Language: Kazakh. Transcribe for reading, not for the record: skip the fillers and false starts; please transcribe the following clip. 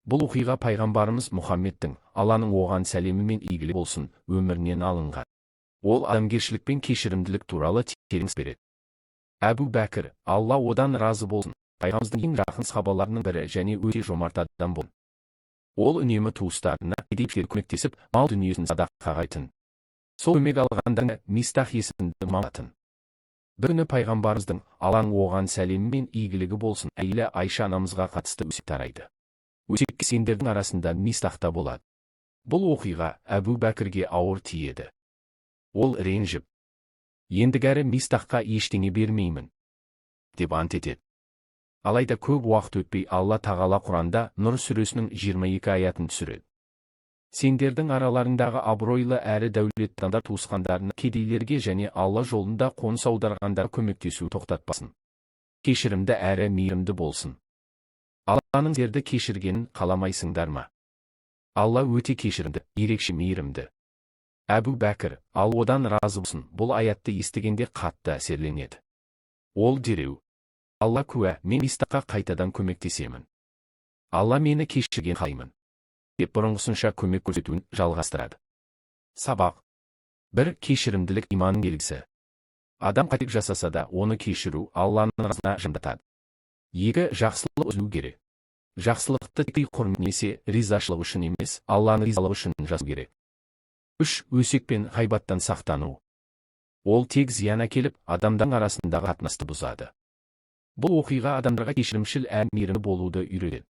Бұл оқиға пайғамбарымыз Мұхаммедтің, Алланың оған сәлемі мен игілігі болсын, өмірінен алынған. Ол адамгершілік пен кешірімділік туралы тереңс береді. Әбу Бәкір, Алла одан разы болсын, пайғамбарымыздың ең жақын сахабаларының бірі және өте жомарт адам болған. Ол үнемі туыстарына, кедейшілерге көмектесіп, мал дүниесін садақаға айтатын. Сол көмек алғанда Мистах есімді маматын. Bir күні пайғамбарымыздың, Алланың оған сәлемі мен игілігі болсын, әйелі Айша анамызға қатысты өсиет тарайды. Өсиетке сендердің арасында Мистахта болады. Бұл оқиға Әбу Бәкірге ауыр тиеді. Ол ренжіп, ендігәрі Мистахқа ештеңе бермеймін, деп ант етеді. Алайда көп уақыт өтпей Алла тағала Құранда Нұр сүресінің 22 аятын түсіреді. Сендердің араларындағы абыройлы әрі дәулетті адамдар туысқандарына, кедейлерге және Алла жолында қоныс аударғандарға көмектесу тоқтатпасын. Кешірімді әрі мейірімді болсын. Алланың сіздерді кешіргенін қаламайсыңдар ма? Алла өте кешірімді, ерекше мейірімді. Әбу Бәкір, Алла одан разы болсын, бұл аятты естігенде қатты әсерленеді. Ол дереу, Алла куә, мен Мистахқа қайтадан көмектесемін. Алла мені кешірген қалаймын, деп бұрынғысынша көмек көрсетуін жалғастырады. Сабақ. 1. Кешірімділік иманның белгісі. Адам қателік жасаса да, оны кешіру Алланың разына жандатады. 2. Жақсылық үзілу керек. Жақсылықты тек құрмет немесе ризашылық үшін емес, Алланың ризалығы үшін жасау керек. 3. Өсек пен ғайбаттан сақтану. Ол тек зиян әкеліп, адамдардың арасындағы қатынасты бұзады. Бұл оқиға адамдарға кешірімшіл әрі мейірімді болуды үйретеді.